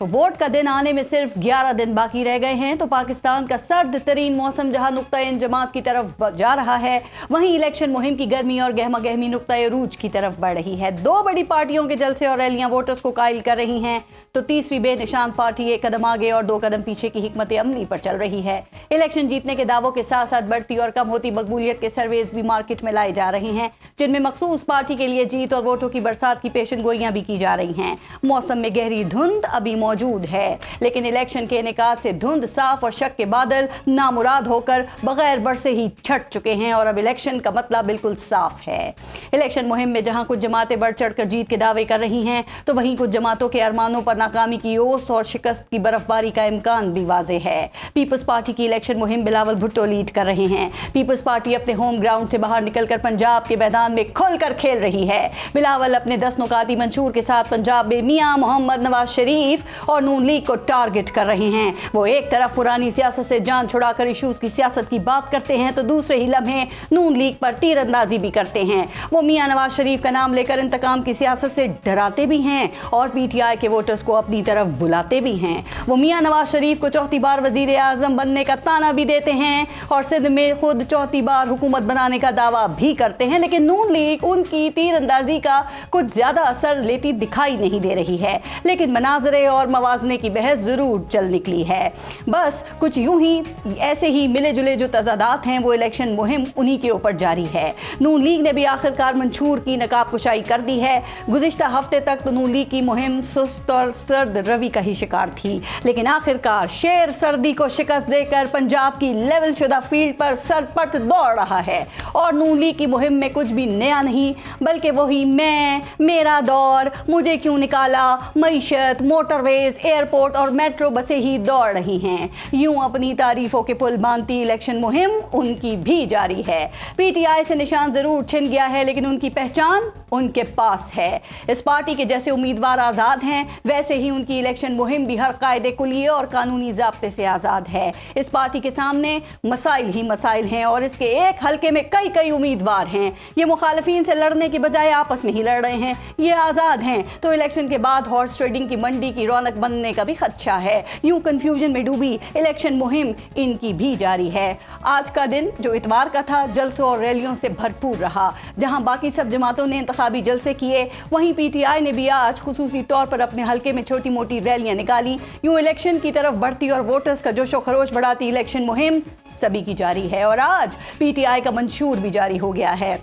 Vote का दिन आने में सिर्फ 11 दिन बाकी रह गए हैं तो पाकिस्तान का सर्द तरीन मौसम जहां नुक्ता-ए इंजमात की तरफ जा रहा है, वहीं इलेक्शन मुहिम की गर्मी और गहमा गहमी नुक्ता-ए अरूज की तरफ बढ़ रही है। दो बड़ी पार्टियों के जलसे और रैलियां वोटर्स को कायल कर रही हैं तो तीसरी बेनिशान पार्टी एक कदम आगे और दो कदम पीछे की हिकमत अमली पर चल रही है। इलेक्शन जीतने के दावों के साथ साथ बढ़ती और कम होती मकबूलियत के सर्वेज भी मार्केट में लाए जा रहे हैं, जिनमें मखसूस पार्टी के लिए जीत और वोटों की बरसात की पेशनगोइयां भी की जा रही हैं। मौसम में गहरी धुंध अभी मौजूद है, लेकिन इलेक्शन के इनेकाद से धुंध साफ और शक के बादल नामुराद होकर बगैर बरसे ही छट चुके हैं और अब इलेक्शन का मतलब बिल्कुल साफ है। इलेक्शन मुहिम में जहां कुछ जमातें बढ़ चढ़कर जीत के दावे कर रही हैं तो वहीं कुछ जमातों के अरमानों पर नाकामी की ओस और शिकस्त की बर्फबारी का इम्कान भी वाजे है। पीपल्स पार्टी की इलेक्शन मुहिम बिलावल भुट्टो लीड कर रहे हैं। पीपल्स पार्टी अपने होम ग्राउंड से बाहर निकलकर पंजाब के मैदान में खुलकर खेल रही है। बिलावल अपने 10 नुकाती मंशूर के साथ पंजाब में मियां मोहम्मद नवाज शरीफ और नून लीग को टारगेट कर रहे हैं। वो एक तरफ पुरानी सियासत से जान छुड़ाकर इश्यूज की सियासत की बात करते हैं तो दूसरे ही लम्हे नून लीग पर तीरंदाजी भी करते हैं। वो मियां नवाज शरीफ का नाम लेकर इंतकाम की सियासत से डराते भी हैं और पीटीआई के वोटर्स को अपनी तरफ बुलाते भी हैं। वो मियां नवाज शरीफ को चौथी बार वजीर आजम बनने का ताना भी देते हैं और सिंध में खुद चौथी बार हुकूमत बनाने का दावा भी करते हैं, लेकिन नून लीग उनकी तीरंदाजी का कुछ ज्यादा असर लेती दिखाई नहीं दे रही है। लेकिन मनाजरे और मवाजने की बहस जरूर चल निकली है। बस कुछ यूं ही ऐसे ही मिले जुले जो तजादात हैं वो इलेक्शन मुहिम उन्हीं के ऊपर जारी है। नून लीग ने भी आखिरकार मंशूर की नकाब कुशाई कर दी है। गुज़िश्ता हफ्ते तक तो नून लीग की मुहिम सुस्त और सर्द रवि का ही शिकार थी, लेकिन आखिरकार शेर सर्दी को शिकस्त देकर पंजाब की लेवल शुदा फील्ड पर सरपट दौड़ रहा है और नून लीग की मुहिम में कुछ भी नया नहीं बल्कि वही मैं, मेरा दौर, मुझे क्यों निकाला, मईशत, मोटरवेज, एयरपोर्ट और मेट्रो बसें ही दौड़ रही हैं। यूं अपनी तारीफों के पुल बांधती इलेक्शन मुहिम उनकी भी जारी है। पीटीआई से निशान जरूर छिन गया है लेकिन उनकी पहचान उनके पास है। इस पार्टी के जैसे उम्मीदवार आजाद हैं वैसे ही उनकी इलेक्शन मुहिम भी हर कायदे कुलिये और कानूनी ज़ाब्ते से आजाद है। इस पार्टी के सामने मसाइल ही मसाइल हैं और इसके एक हलके में कई कई उम्मीदवार हैं। ये मुखालिफिन से लड़ने की बजाय आपस में ही लड़ रहे हैं। ये आजाद हैं तो इलेक्शन के बाद हॉर्स ट्रेडिंग की मंडी की रौनक बनने का भी खदशा है। यूं कंफ्यूजन में डूबी इलेक्शन मुहिम इनकी भी जारी है। आज का दिन जो इतवार का था जलसों और रैलियों से भरपूर रहा। जहां बाकी सब जमातों ने इंतखाबी जलसे किए वहीं पीटीआई ने भी आज खुसूसी तौर पर अपने हलके में छोटी मोटी रैलियां निकाली। यूं इलेक्शन की तरफ बढ़ती और वोटर्स का जोशो खरोश बढ़ाती इलेक्शन मुहिम सभी की जारी है और आज पीटीआई का मंशूर भी जारी हो गया है।